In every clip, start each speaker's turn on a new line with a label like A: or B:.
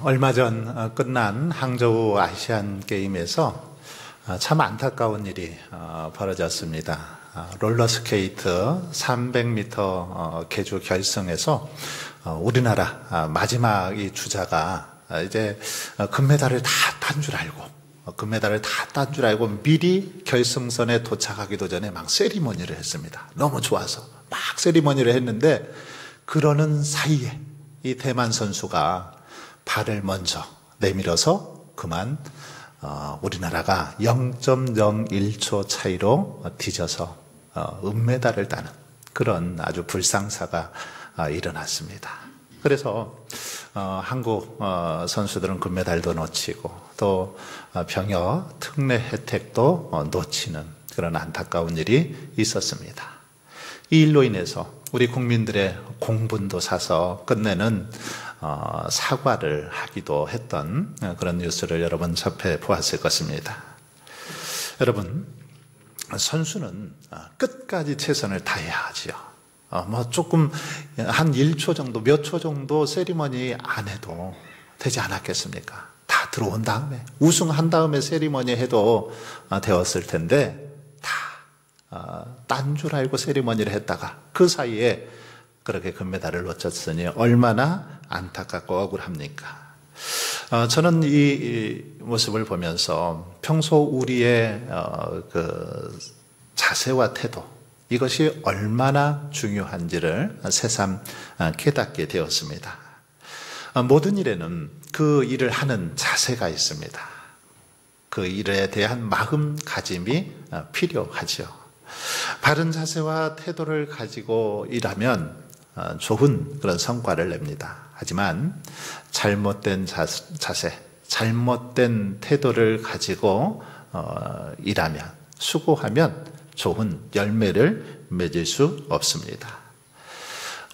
A: 얼마 전 끝난 항저우 아시안 게임에서 참 안타까운 일이 벌어졌습니다. 롤러스케이트 300m 계주 결승에서 우리나라 마지막 이 주자가 이제 금메달을 다 딴 줄 알고 미리 결승선에 도착하기도 전에 막 세리머니를 했습니다. 너무 좋아서 막 세리머니를 했는데 그러는 사이에 이 대만 선수가 발을 먼저 내밀어서 그만 우리나라가 0.01초 차이로 뒤져서 은메달을 따는 그런 아주 불상사가 일어났습니다. 그래서 한국 선수들은 금메달도 놓치고 또 병역 특례 혜택도 놓치는 그런 안타까운 일이 있었습니다. 이 일로 인해서 우리 국민들의 공분도 사서 끝내는 사과를 하기도 했던 그런 뉴스를 여러분 접해 보았을 것입니다. 여러분, 선수는 끝까지 최선을 다해야 하지요. 조금 한 1초 정도, 몇 초 정도 세리머니 안 해도 되지 않았겠습니까? 다 들어온 다음에, 우승한 다음에 세리머니 해도 되었을 텐데, 딴 줄 알고 세리머니를 했다가 그 사이에 그렇게 금메달을 놓쳤으니 얼마나 안타깝고 억울합니까? 저는 이 모습을 보면서 평소 우리의 그 자세와 태도, 이것이 얼마나 중요한지를 새삼 깨닫게 되었습니다. 모든 일에는 그 일을 하는 자세가 있습니다. 그 일에 대한 마음가짐이 필요하죠. 바른 자세와 태도를 가지고 일하면 좋은 그런 성과를 냅니다. 하지만 잘못된 자세, 잘못된 태도를 가지고 일하면, 수고하면 좋은 열매를 맺을 수 없습니다.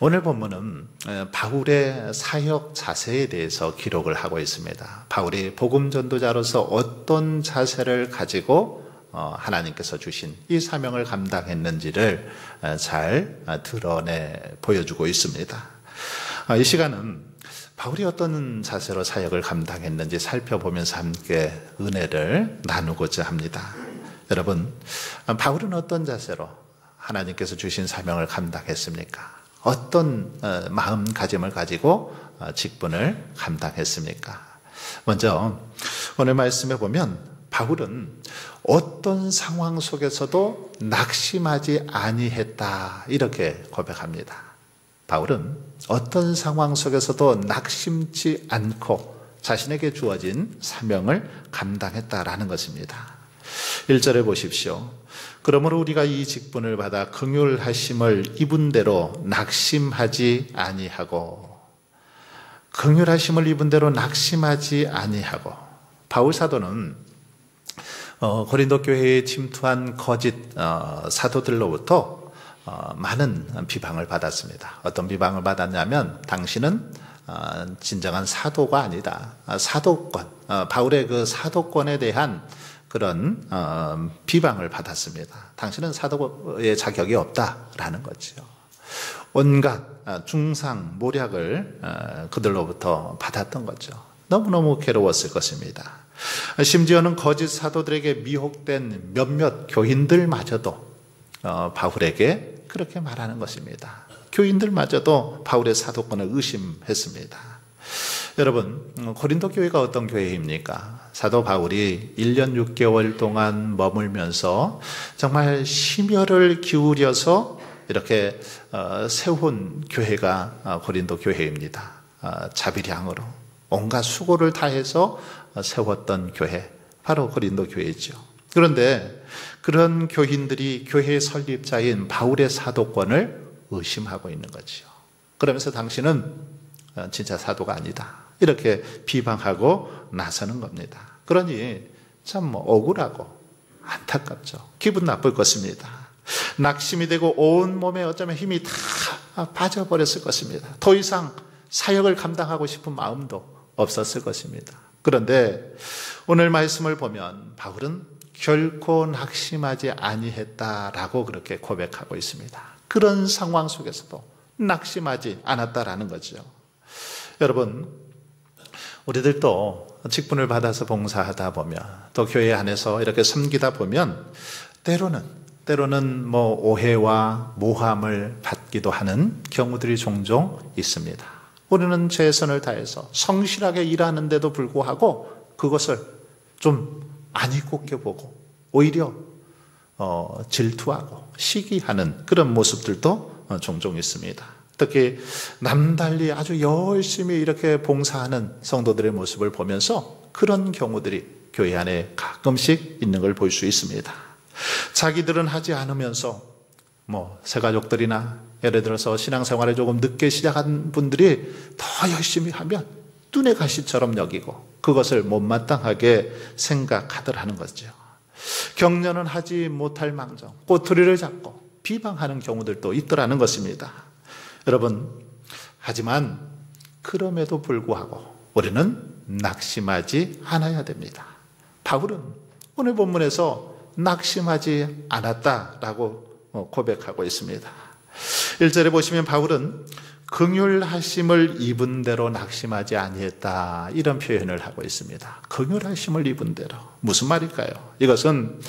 A: 오늘 본문은 바울의 사역 자세에 대해서 기록을 하고 있습니다. 바울이 복음 전도자로서 어떤 자세를 가지고 하나님께서 주신 이 사명을 감당했는지를 잘 드러내 보여주고 있습니다. 이 시간은 바울이 어떤 자세로 사역을 감당했는지 살펴보면서 함께 은혜를 나누고자 합니다. 여러분, 바울은 어떤 자세로 하나님께서 주신 사명을 감당했습니까? 어떤 마음가짐을 가지고 직분을 감당했습니까? 먼저 오늘 말씀에 보면 바울은 어떤 상황 속에서도 낙심하지 아니했다, 이렇게 고백합니다. 바울은 어떤 상황 속에서도 낙심치 않고 자신에게 주어진 사명을 감당했다라는 것입니다. 1절에 보십시오. 그러므로 우리가 이 직분을 받아 긍휼하심을 입은 대로 낙심하지 아니하고, 긍휼하심을 입은 대로 낙심하지 아니하고. 바울 사도는 고린도 교회에 침투한 거짓 사도들로부터 많은 비방을 받았습니다. 어떤 비방을 받았냐면, 당신은 진정한 사도가 아니다. 사도권, 바울의 그 사도권에 대한 그런 비방을 받았습니다. 당신은 사도의 자격이 없다라는 거죠. 온갖 중상, 모략을 그들로부터 받았던 거죠. 너무너무 괴로웠을 것입니다. 심지어는 거짓 사도들에게 미혹된 몇몇 교인들마저도 바울에게 그렇게 말하는 것입니다. 교인들마저도 바울의 사도권을 의심했습니다. 여러분, 고린도 교회가 어떤 교회입니까? 사도 바울이 1년 6개월 동안 머물면서 정말 심혈을 기울여서 이렇게 세운 교회가 고린도 교회입니다. 자비량으로 온갖 수고를 다해서 세웠던 교회, 바로 고린도 교회죠. 그런데 그런 교인들이 교회의 설립자인 바울의 사도권을 의심하고 있는 거죠. 그러면서 당신은 진짜 사도가 아니다, 이렇게 비방하고 나서는 겁니다. 그러니 참 억울하고 안타깝죠. 기분 나쁠 것입니다. 낙심이 되고 온몸에 어쩌면 힘이 다 빠져버렸을 것입니다. 더 이상 사역을 감당하고 싶은 마음도 없었을 것입니다. 그런데 오늘 말씀을 보면 바울은 결코 낙심하지 아니했다라고 그렇게 고백하고 있습니다. 그런 상황 속에서도 낙심하지 않았다라는 거죠. 여러분, 우리들도 직분을 받아서 봉사하다 보면, 또 교회 안에서 이렇게 섬기다 보면 때로는 오해와 모함을 받기도 하는 경우들이 종종 있습니다. 우리는 최선을 다해서 성실하게 일하는데도 불구하고 그것을 좀 아니 곱게 보고 오히려 질투하고 시기하는 그런 모습들도 종종 있습니다. 특히 남달리 아주 열심히 이렇게 봉사하는 성도들의 모습을 보면서 그런 경우들이 교회 안에 가끔씩 있는 걸 볼 수 있습니다. 자기들은 하지 않으면서 새가족들이나 예를 들어서 신앙생활을 조금 늦게 시작한 분들이 더 열심히 하면 눈의 가시처럼 여기고 그것을 못마땅하게 생각하더라는 거죠. 격려는 하지 못할 망정 꼬투리를 잡고 비방하는 경우들도 있더라는 것입니다. 여러분, 하지만 그럼에도 불구하고 우리는 낙심하지 않아야 됩니다. 바울은 오늘 본문에서 낙심하지 않았다라고 고백하고 있습니다. 1절에 보시면 바울은 긍휼하심을 입은 대로 낙심하지 아니했다, 이런 표현을 하고 있습니다. 긍휼하심을 입은 대로, 무슨 말일까요? 이것은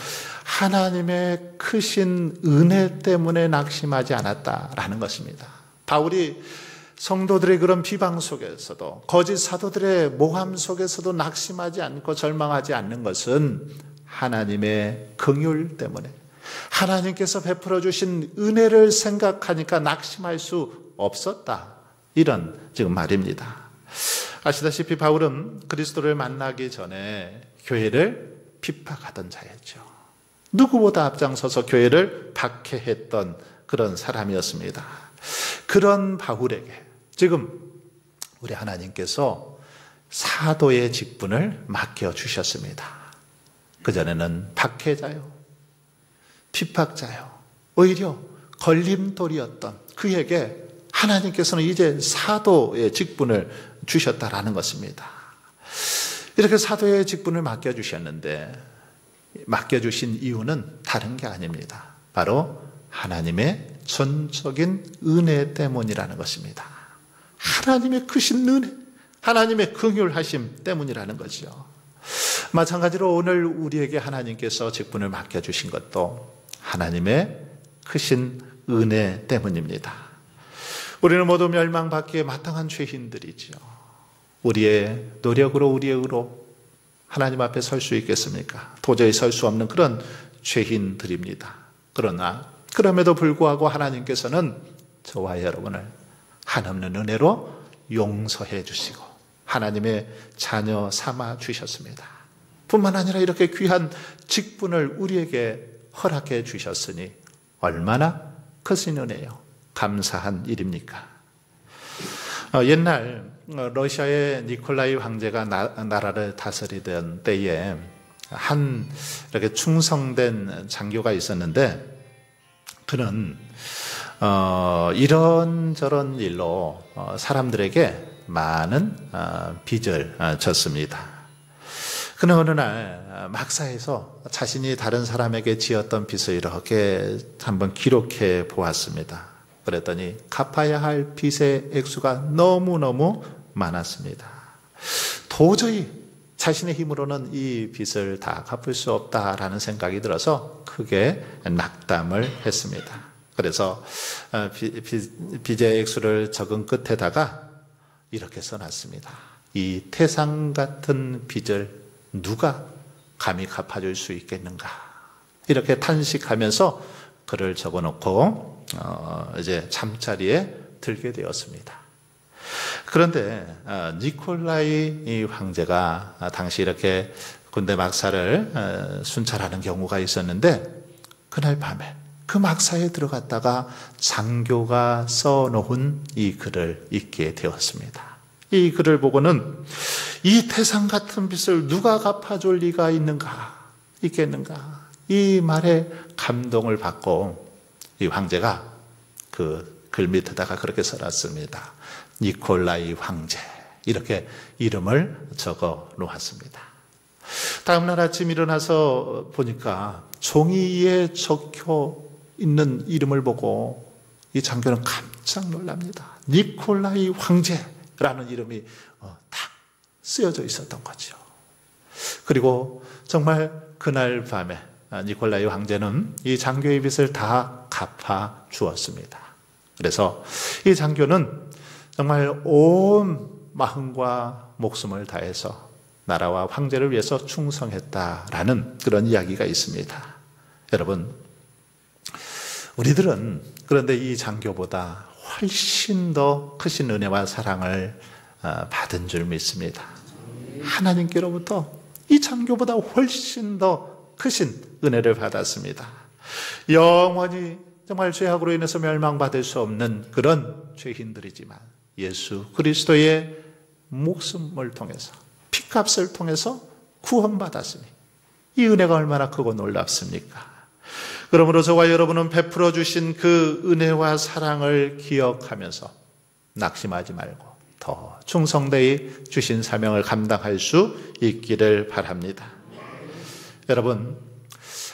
A: 하나님의 크신 은혜 때문에 낙심하지 않았다라는 것입니다. 바울이 성도들의 그런 비방 속에서도, 거짓 사도들의 모함 속에서도 낙심하지 않고 절망하지 않는 것은 하나님의 긍휼 때문에, 하나님께서 베풀어 주신 은혜를 생각하니까 낙심할 수 없었다, 이런 지금 말입니다. 아시다시피 바울은 그리스도를 만나기 전에 교회를 핍박하던 자였죠. 누구보다 앞장서서 교회를 박해했던 그런 사람이었습니다. 그런 바울에게 지금 우리 하나님께서 사도의 직분을 맡겨주셨습니다. 그전에는 박해자요, 핍박자요, 오히려 걸림돌이었던 그에게 하나님께서는 이제 사도의 직분을 주셨다라는 것입니다. 이렇게 사도의 직분을 맡겨주셨는데, 맡겨주신 이유는 다른 게 아닙니다. 바로 하나님의 전적인 은혜 때문이라는 것입니다. 하나님의 크신 은혜, 하나님의 긍휼하심 때문이라는 거죠. 마찬가지로 오늘 우리에게 하나님께서 직분을 맡겨주신 것도 하나님의 크신 은혜 때문입니다. 우리는 모두 멸망받기에 마땅한 죄인들이죠. 우리의 노력으로, 우리의 의로 하나님 앞에 설 수 있겠습니까? 도저히 설 수 없는 그런 죄인들입니다. 그러나 그럼에도 불구하고 하나님께서는 저와 여러분을 한없는 은혜로 용서해 주시고 하나님의 자녀 삼아 주셨습니다. 뿐만 아니라 이렇게 귀한 직분을 우리에게 허락해 주셨으니 얼마나 크신 은혜요. 감사한 일입니까? 옛날 러시아의 니콜라이 황제가 나라를 다스리던 때에 한 이렇게 충성된 장교가 있었는데 그는 이런저런 일로 사람들에게 많은 빚을 졌습니다. 그는 어느 날 막사에서 자신이 다른 사람에게 지었던 빚을 이렇게 한번 기록해 보았습니다. 그랬더니 갚아야 할 빚의 액수가 너무너무 많았습니다. 도저히 자신의 힘으로는 이 빚을 다 갚을 수 없다라는 생각이 들어서 크게 낙담을 했습니다. 그래서 빚의 액수를 적은 끝에다가 이렇게 써놨습니다. 이 태산 같은 빚을 누가 감히 갚아줄 수 있겠는가? 이렇게 탄식하면서 글을 적어놓고 이제 잠자리에 들게 되었습니다. 그런데 니콜라이 황제가 당시 이렇게 군대 막사를 순찰하는 경우가 있었는데 그날 밤에 그 막사에 들어갔다가 장교가 써놓은 이 글을 읽게 되었습니다. 이 글을 보고는 이 태산 같은 빚을 누가 갚아줄 리가 있겠는가? 이 말에 감동을 받고 이 황제가 그 글 밑에다가 그렇게 써놨습니다. 니콜라이 황제, 이렇게 이름을 적어 놓았습니다. 다음날 아침 일어나서 보니까 종이에 적혀 있는 이름을 보고 이 장교는 깜짝 놀랍니다. 니콜라이 황제라는 이름이 딱 쓰여져 있었던 거죠. 그리고 정말 그날 밤에 니콜라이 황제는 이 장교의 빚을 다 갚아 주었습니다. 그래서 이 장교는 정말 온 마음과 목숨을 다해서 나라와 황제를 위해서 충성했다라는 그런 이야기가 있습니다. 여러분, 우리들은 그런데 이 장교보다 훨씬 더 크신 은혜와 사랑을 받은 줄 믿습니다. 하나님께로부터 이 장교보다 훨씬 더 크신 은혜를 받았습니다. 영원히 정말 죄악으로 인해서 멸망받을 수 없는 그런 죄인들이지만 예수 그리스도의 목숨을 통해서, 피값을 통해서 구원받았으니 이 은혜가 얼마나 크고 놀랍습니까? 그러므로 저와 여러분은 베풀어 주신 그 은혜와 사랑을 기억하면서 낙심하지 말고 더 충성되이 주신 사명을 감당할 수 있기를 바랍니다. 여러분,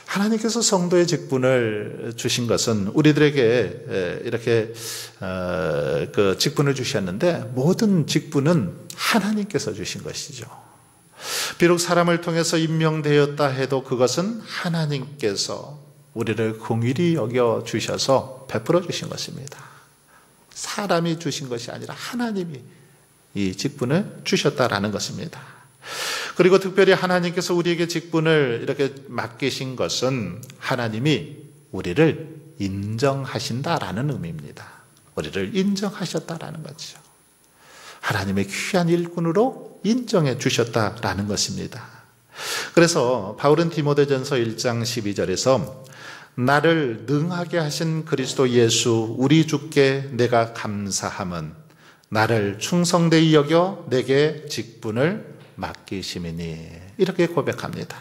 A: 하나님께서 성도의 직분을 주신 것은 우리들에게 이렇게 그 직분을 주셨는데 모든 직분은 하나님께서 주신 것이죠. 비록 사람을 통해서 임명되었다 해도 그것은 하나님께서 우리를 긍휼히 여겨 주셔서 베풀어 주신 것입니다. 사람이 주신 것이 아니라 하나님이 이 직분을 주셨다라는 것입니다. 그리고 특별히 하나님께서 우리에게 직분을 이렇게 맡기신 것은 하나님이 우리를 인정하신다라는 의미입니다. 우리를 인정하셨다라는 거죠. 하나님의 귀한 일꾼으로 인정해 주셨다라는 것입니다. 그래서 바울은 디모데전서 1장 12절에서 나를 능하게 하신 그리스도 예수 우리 주께 내가 감사함은 나를 충성되이 여겨 내게 직분을 맡기심이니, 이렇게 고백합니다.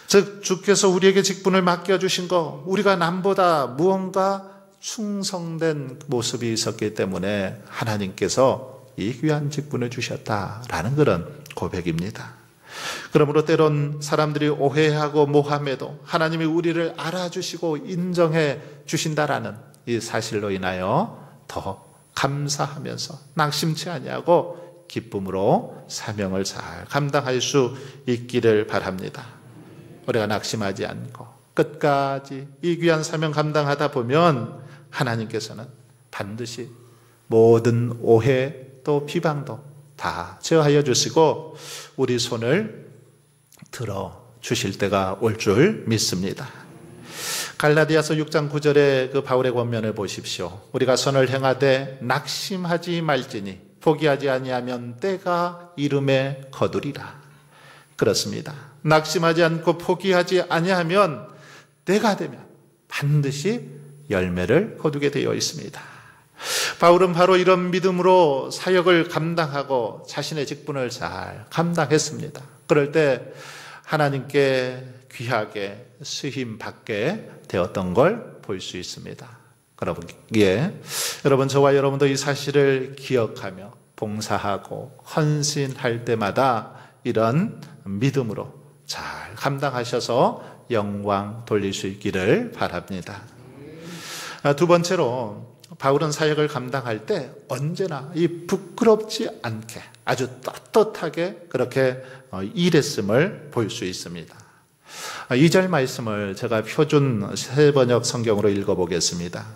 A: 즉 주께서 우리에게 직분을 맡겨주신 거, 우리가 남보다 무언가 충성된 모습이 있었기 때문에 하나님께서 이 귀한 직분을 주셨다라는 그런 고백입니다. 그러므로 때론 사람들이 오해하고 모함해도 하나님이 우리를 알아주시고 인정해 주신다라는 이 사실로 인하여 더 감사하면서 낙심치 아니하고 기쁨으로 사명을 잘 감당할 수 있기를 바랍니다. 우리가 낙심하지 않고 끝까지 이 귀한 사명 감당하다 보면 하나님께서는 반드시 모든 오해 또 비방도 다 제어하여 주시고 우리 손을 들어 주실 때가 올 줄 믿습니다. 갈라디아서 6장 9절의 그 바울의 권면을 보십시오. 우리가 선을 행하되 낙심하지 말지니 포기하지 아니하면 때가 이름에 거두리라. 그렇습니다. 낙심하지 않고 포기하지 아니하면 때가 되면 반드시 열매를 거두게 되어 있습니다. 바울은 바로 이런 믿음으로 사역을 감당하고 자신의 직분을 잘 감당했습니다. 그럴 때 하나님께 귀하게 쓰임받게 되었던 걸 볼 수 있습니다. 여러분, 저와 여러분도 이 사실을 기억하며 봉사하고 헌신할 때마다 이런 믿음으로 잘 감당하셔서 영광 돌릴 수 있기를 바랍니다. 두 번째로, 바울은 사역을 감당할 때 언제나 이 부끄럽지 않게 아주 떳떳하게 그렇게 일했음을 볼 수 있습니다. 2절 말씀을 제가 표준 새번역 성경으로 읽어보겠습니다.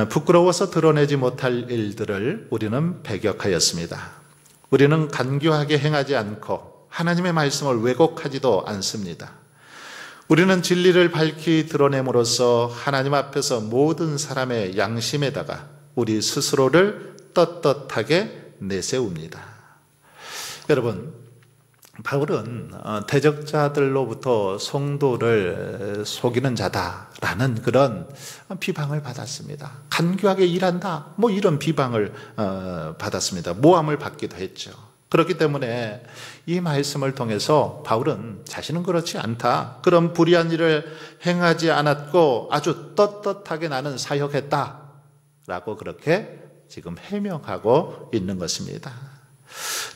A: 부끄러워서 드러내지 못할 일들을 우리는 배격하였습니다. 우리는 간교하게 행하지 않고 하나님의 말씀을 왜곡하지도 않습니다. 우리는 진리를 밝히 드러냄으로써 하나님 앞에서 모든 사람의 양심에다가 우리 스스로를 떳떳하게 내세웁니다. 여러분, 바울은 대적자들로부터 성도를 속이는 자다라는 그런 비방을 받았습니다. 간교하게 일한다, 이런 비방을 받았습니다. 모함을 받기도 했죠. 그렇기 때문에 이 말씀을 통해서 바울은 자신은 그렇지 않다, 그런 불의한 일을 행하지 않았고 아주 떳떳하게 나는 사역했다라고 그렇게 지금 해명하고 있는 것입니다.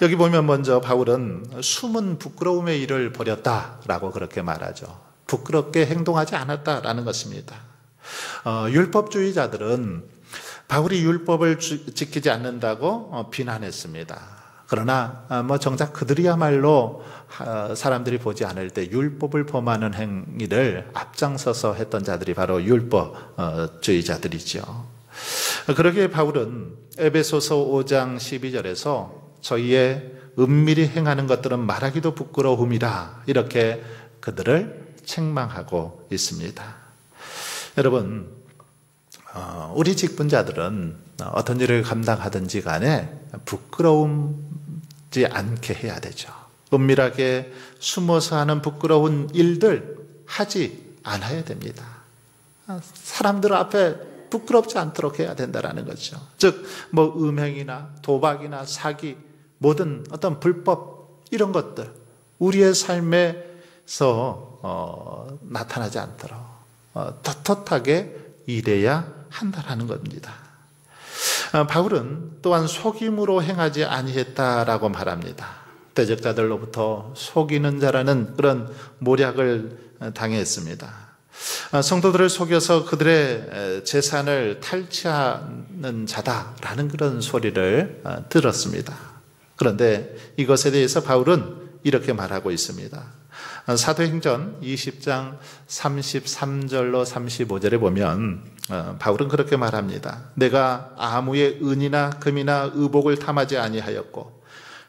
A: 여기 보면 먼저 바울은 숨은 부끄러움의 일을 벌였다라고 그렇게 말하죠. 부끄럽게 행동하지 않았다라는 것입니다. 율법주의자들은 바울이 율법을 지키지 않는다고 비난했습니다. 그러나 정작 그들이야말로 사람들이 보지 않을 때 율법을 범하는 행위를 앞장서서 했던 자들이 바로 율법주의자들이죠. 그러기에 바울은 에베소서 5장 12절에서 저희의 은밀히 행하는 것들은 말하기도 부끄러움이라 이렇게 그들을 책망하고 있습니다. 여러분, 우리 직분자들은 어떤 일을 감당하든지 간에 부끄러움지 않게 해야 되죠. 은밀하게 숨어서 하는 부끄러운 일들 하지 않아야 됩니다. 사람들 앞에 부끄럽지 않도록 해야 된다는 거죠. 즉, 음행이나 도박이나 사기, 모든 어떤 불법 이런 것들 우리의 삶에서 나타나지 않도록 떳떳하게 일해야 한다는 겁니다. 바울은 또한 속임으로 행하지 아니했다라고 말합니다. 대적자들로부터 속이는 자라는 그런 모략을 당했습니다. 성도들을 속여서 그들의 재산을 탈취하는 자다라는 그런 소리를 들었습니다. 그런데 이것에 대해서 바울은 이렇게 말하고 있습니다. 사도행전 20장 33절로 35절에 보면 바울은 그렇게 말합니다. 내가 아무의 은이나 금이나 의복을 탐하지 아니하였고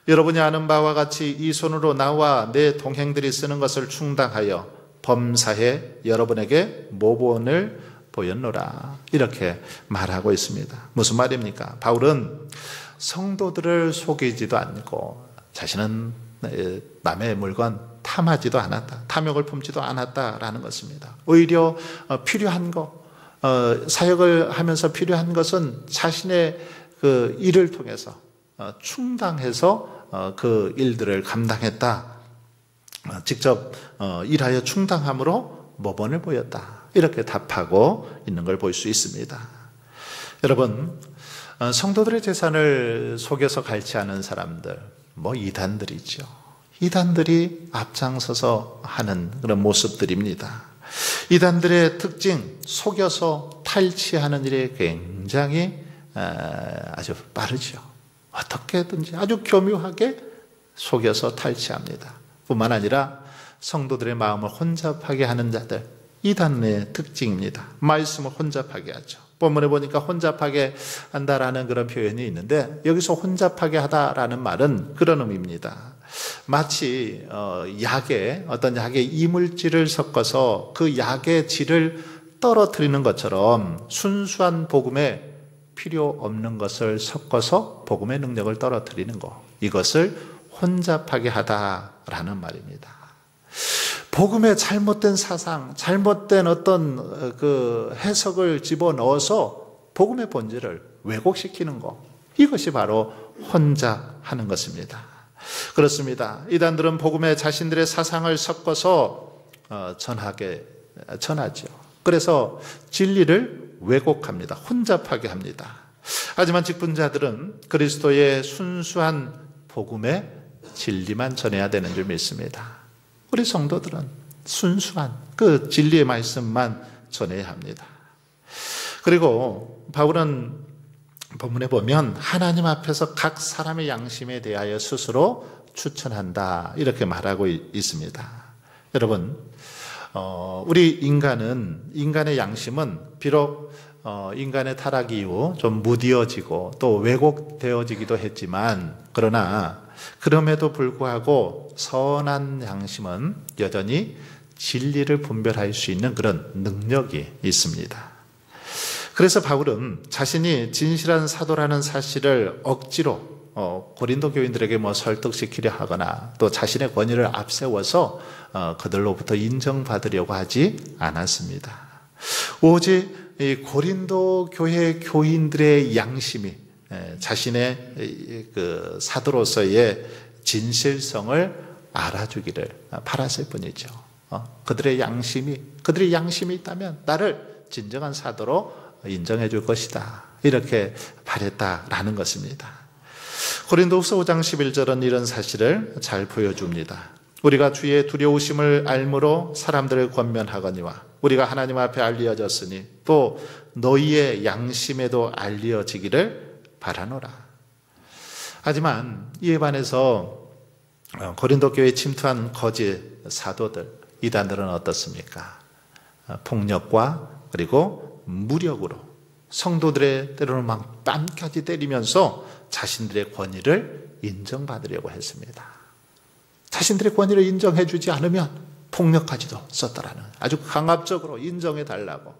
A: 여러분이 아는 바와 같이 이 손으로 나와 내 동행들이 쓰는 것을 충당하여 범사해 여러분에게 모본을 보였노라. 이렇게 말하고 있습니다. 무슨 말입니까? 바울은 성도들을 속이지도 않고 자신은 남의 물건 탐하지도 않았다, 탐욕을 품지도 않았다라는 것입니다. 오히려 필요한 것, 사역을 하면서 필요한 것은 자신의 그 일을 통해서 충당해서 그 일들을 감당했다. 직접 일하여 충당함으로 모본을 보였다. 이렇게 답하고 있는 걸 볼 수 있습니다. 여러분, 성도들의 재산을 속여서 갈취하는 사람들, 이단들이죠. 이단들이 앞장서서 하는 그런 모습들입니다. 이단들의 특징, 속여서 탈취하는 일이 굉장히 아주 빠르죠. 어떻게든지 아주 교묘하게 속여서 탈취합니다. 뿐만 아니라 성도들의 마음을 혼잡하게 하는 자들, 이단의 특징입니다. 말씀을 혼잡하게 하죠. 본문에 보니까 혼잡하게 한다라는 그런 표현이 있는데 여기서 혼잡하게 하다라는 말은 그런 의미입니다. 마치 어떤 약에 이물질을 섞어서 그 약의 질을 떨어뜨리는 것처럼 순수한 복음에 필요 없는 것을 섞어서 복음의 능력을 떨어뜨리는 것, 이것을 혼잡하게 하다라는 말입니다. 복음의 잘못된 사상, 잘못된 어떤 그 해석을 집어넣어서 복음의 본질을 왜곡시키는 것, 이것이 바로 혼잡하는 것입니다. 그렇습니다. 이단들은 복음에 자신들의 사상을 섞어서 전하죠. 그래서 진리를 왜곡합니다. 혼잡하게 합니다. 하지만 직분자들은 그리스도의 순수한 복음의 진리만 전해야 되는 줄 믿습니다. 우리 성도들은 순수한 그 진리의 말씀만 전해야 합니다. 그리고 바울은 본문에 보면 하나님 앞에서 각 사람의 양심에 대하여 스스로 추천한다, 이렇게 말하고 있습니다. 여러분, 우리 인간의 양심은 비록 인간의 타락 이후 좀 무디어지고 또 왜곡되어지기도 했지만, 그러나 그럼에도 불구하고 선한 양심은 여전히 진리를 분별할 수 있는 그런 능력이 있습니다. 그래서 바울은 자신이 진실한 사도라는 사실을 억지로 고린도 교인들에게 설득시키려 하거나 또 자신의 권위를 앞세워서 그들로부터 인정받으려고 하지 않았습니다. 오직 이 고린도 교회 교인들의 양심이 자신의 그 사도로서의 진실성을 알아주기를 바랐을 뿐이죠. 그들의 양심이 있다면 나를 진정한 사도로 인정해 줄 것이다, 이렇게 바랬다라는 것입니다. 고린도후서 5장 11절은 이런 사실을 잘 보여줍니다. 우리가 주의 두려우심을 알므로 사람들을 권면하거니와 우리가 하나님 앞에 알려졌으니 또 너희의 양심에도 알려지기를 바라노라. 하지만 이에 반해서 고린도 교회에 침투한 거짓 사도들, 이단들은 어떻습니까? 폭력과 그리고 무력으로 성도들의 때로는 막 뺨까지 때리면서 자신들의 권위를 인정받으려고 했습니다. 자신들의 권위를 인정해 주지 않으면 폭력까지도 썼다라는, 아주 강압적으로 인정해 달라고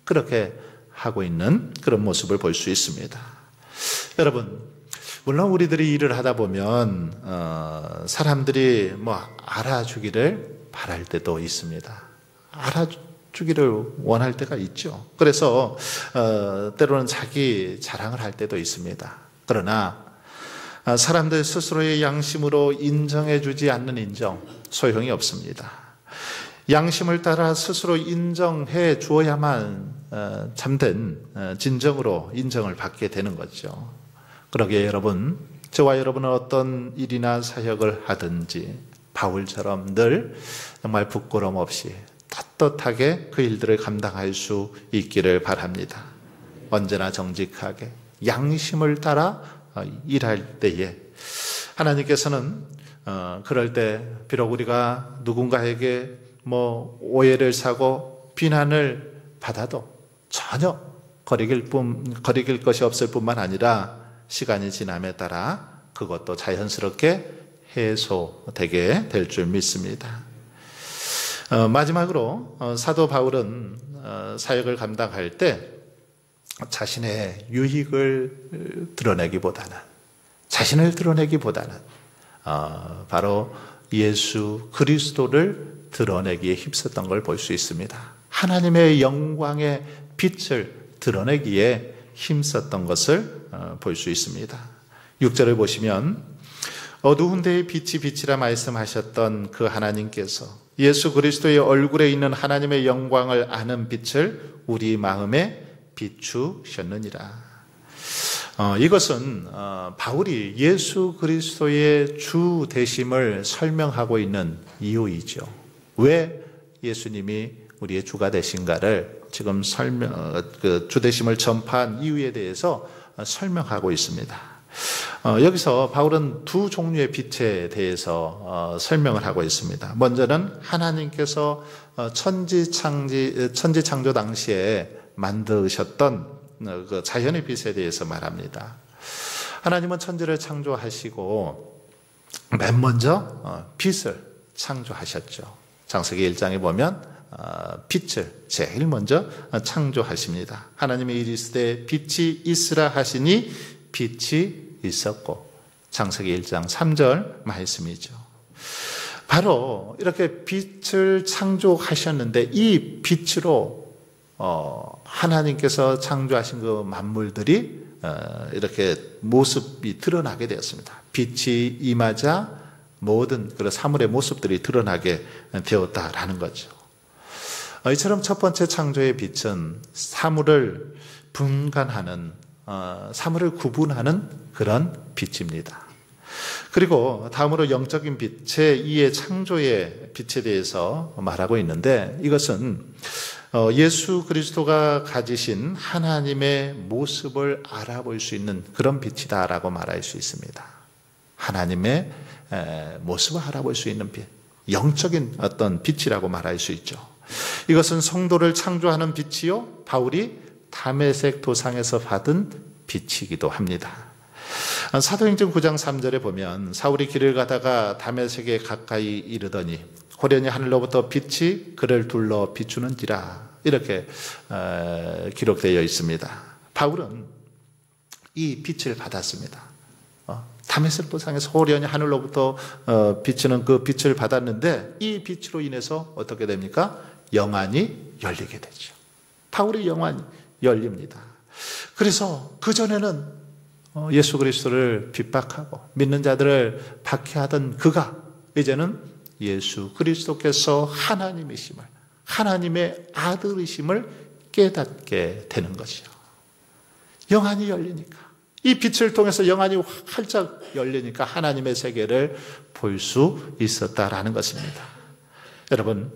A: 그렇게 하고 있는 그런 모습을 볼 수 있습니다. 여러분, 물론 우리들이 일을 하다 보면 사람들이 알아주기를 바랄 때도 있습니다. 알아주기를 원할 때가 있죠. 그래서 때로는 자기 자랑을 할 때도 있습니다. 그러나 사람들 스스로의 양심으로 인정해 주지 않는 인정, 소용이 없습니다. 양심을 따라 스스로 인정해 주어야만 참된 진정으로 인정을 받게 되는 거죠. 그러기에 여러분, 저와 여러분은 어떤 일이나 사역을 하든지 바울처럼 늘 정말 부끄러움 없이 떳떳하게 그 일들을 감당할 수 있기를 바랍니다. 언제나 정직하게 양심을 따라 일할 때에 하나님께서는 그럴 때 비록 우리가 누군가에게 오해를 사고 비난을 받아도 전혀 거리길 것이 없을 뿐만 아니라 시간이 지남에 따라 그것도 자연스럽게 해소되게 될 줄 믿습니다. 마지막으로 사도 바울은 사역을 감당할 때 자신의 유익을 드러내기보다는, 자신을 드러내기보다는 바로 예수 그리스도를 드러내기에 힘썼던 걸 볼 수 있습니다. 하나님의 영광의 빛을 드러내기에 힘썼던 것을 볼 수 있습니다. 6절을 보시면 어두운 데에 빛이 빛이라 말씀하셨던 그 하나님께서 예수 그리스도의 얼굴에 있는 하나님의 영광을 아는 빛을 우리 마음에 비추셨느니라. 이것은 바울이 예수 그리스도의 주 되심을 설명하고 있는 이유이죠. 왜 예수님이 우리의 주가 되신가를 지금 주 되심을 전파한 이유에 대해서 설명하고 있습니다. 여기서 바울은 두 종류의 빛에 대해서 설명을 하고 있습니다. 먼저는 하나님께서 천지 창조 당시에 만드셨던 그 자연의 빛에 대해서 말합니다. 하나님은 천지를 창조하시고 맨 먼저 빛을 창조하셨죠. 창세기 1장에 보면 빛을 제일 먼저 창조하십니다. 하나님이 이르시되 빛이 있으라 하시니 빛이 있었고, 창세기 1장 3절 말씀이죠. 바로 이렇게 빛을 창조하셨는데 이 빛으로 하나님께서 창조하신 그 만물들이 이렇게 모습이 드러나게 되었습니다. 빛이 임하자 모든 그런 사물의 모습들이 드러나게 되었다라는 거죠. 이처럼 첫 번째 창조의 빛은 사물을 분간하는, 사물을 구분하는 그런 빛입니다. 그리고 다음으로 영적인 빛, 제2의 창조의 빛에 대해서 말하고 있는데, 이것은 예수 그리스도가 가지신 하나님의 모습을 알아볼 수 있는 그런 빛이다라고 말할 수 있습니다. 하나님의 모습을 알아볼 수 있는 빛, 영적인 어떤 빛이라고 말할 수 있죠. 이것은 성도를 창조하는 빛이요, 바울이 다메섹 도상에서 받은 빛이기도 합니다. 사도행전 9장 3절에 보면 사울이 길을 가다가 다메섹에 가까이 이르더니 호련히 하늘로부터 빛이 그를 둘러 비추는지라, 이렇게 기록되어 있습니다. 바울은 이 빛을 받았습니다. 다메섹 도상에서 호련히 하늘로부터 비치는 그 빛을 받았는데, 이 빛으로 인해서 어떻게 됩니까? 영안이 열리게 되죠. 바울의 영안이 열립니다. 그래서 그전에는 예수 그리스도를 핍박하고 믿는 자들을 박해하던 그가 이제는 예수 그리스도께서 하나님이심을, 하나님의 아들이심을 깨닫게 되는 것이요. 영안이 열리니까, 이 빛을 통해서 영안이 활짝 열리니까 하나님의 세계를 볼 수 있었다라는 것입니다. 여러분,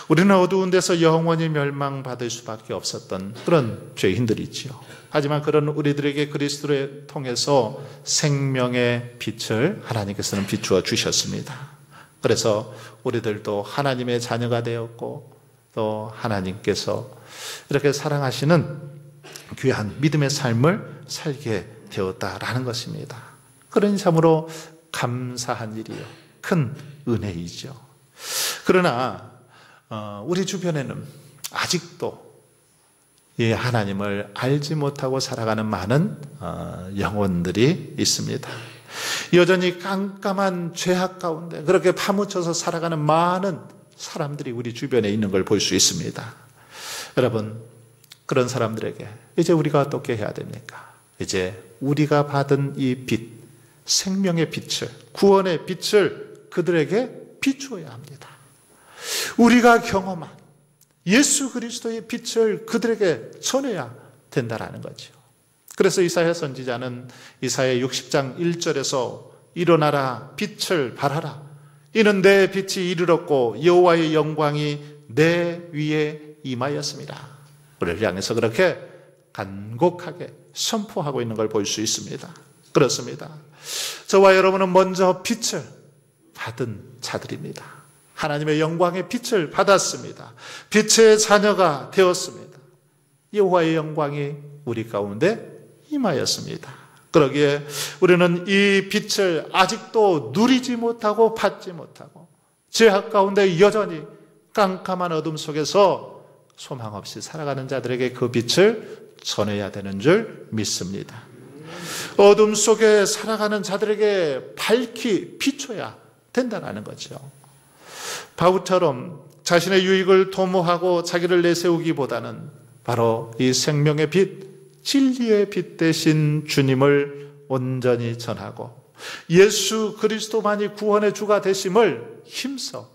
A: 우리는 어두운 데서 영원히 멸망받을 수밖에 없었던 그런 죄인들이 있지요. 하지만 그런 우리들에게 그리스도를 통해서 생명의 빛을 하나님께서는 비추어 주셨습니다. 그래서 우리들도 하나님의 자녀가 되었고, 또 하나님께서 이렇게 사랑하시는 귀한 믿음의 삶을 살게 되었다라는 것입니다. 그러니 참으로 감사한 일이요, 큰 은혜이죠. 그러나 우리 주변에는 아직도 이 하나님을 알지 못하고 살아가는 많은 영혼들이 있습니다. 여전히 깜깜한 죄악 가운데 그렇게 파묻혀서 살아가는 많은 사람들이 우리 주변에 있는 걸 볼 수 있습니다. 여러분, 그런 사람들에게 이제 우리가 어떻게 해야 됩니까? 이제 우리가 받은 이 빛, 생명의 빛을, 구원의 빛을 그들에게 비추어야 합니다. 우리가 경험한 예수 그리스도의 빛을 그들에게 전해야 된다라는 거죠. 그래서 이사야 선지자는 이사야 60장 1절에서 일어나라, 빛을 발하라, 이는 내 빛이 이르렀고 여호와의 영광이 내 위에 임하였습니다. 우리를 향해서 그렇게 간곡하게 선포하고 있는 걸 볼 수 있습니다. 그렇습니다. 저와 여러분은 먼저 빛을 받은 자들입니다. 하나님의 영광의 빛을 받았습니다. 빛의 자녀가 되었습니다. 여호와의 영광이 우리 가운데 임하였습니다. 그러기에 우리는 이 빛을 아직도 누리지 못하고 받지 못하고 죄악 가운데 여전히 깜깜한 어둠 속에서 소망 없이 살아가는 자들에게 그 빛을 전해야 되는 줄 믿습니다. 어둠 속에 살아가는 자들에게 밝히 비춰야 된다는 거죠. 바울처럼 자신의 유익을 도모하고 자기를 내세우기보다는 바로 이 생명의 빛, 진리의 빛 대신 주님을 온전히 전하고 예수 그리스도만이 구원의 주가 되심을 힘써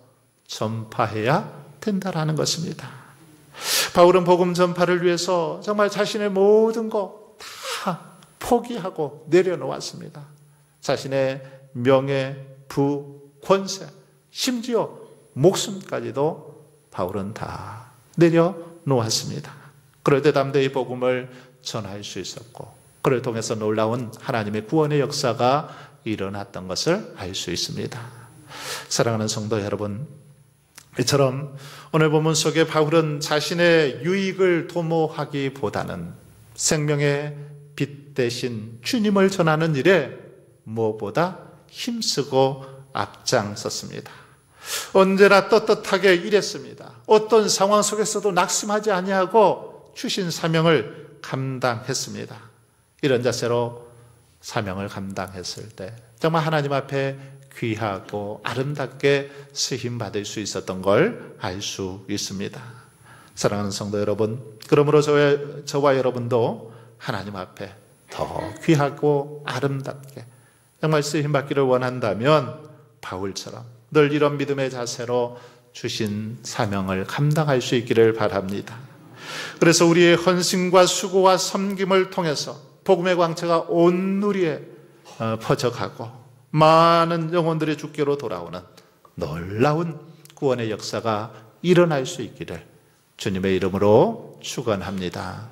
A: 전파해야 된다는 것입니다. 바울은 복음 전파를 위해서 정말 자신의 모든 것 다 포기하고 내려놓았습니다. 자신의 명예, 부, 권세, 심지어 목숨까지도 바울은 다 내려놓았습니다. 그럴 때 담대히 복음을 전할 수 있었고, 그를 통해서 놀라운 하나님의 구원의 역사가 일어났던 것을 알 수 있습니다. 사랑하는 성도 여러분, 이처럼 오늘 본문 속에 바울은 자신의 유익을 도모하기보다는 생명의 빛 대신 주님을 전하는 일에 무엇보다 힘쓰고 앞장섰습니다. 언제나 떳떳하게 일했습니다. 어떤 상황 속에서도 낙심하지 아니하고 주신 사명을 감당했습니다. 이런 자세로 사명을 감당했을 때 정말 하나님 앞에 귀하고 아름답게 쓰임받을 수 있었던 걸 알 수 있습니다. 사랑하는 성도 여러분, 그러므로 저와 여러분도 하나님 앞에 더 귀하고 아름답게 정말 쓰임받기를 원한다면 바울처럼 늘 이런 믿음의 자세로 주신 사명을 감당할 수 있기를 바랍니다. 그래서 우리의 헌신과 수고와 섬김을 통해서 복음의 광채가 온 누리에 퍼져가고 많은 영혼들이 주께로 돌아오는 놀라운 구원의 역사가 일어날 수 있기를 주님의 이름으로 축원합니다.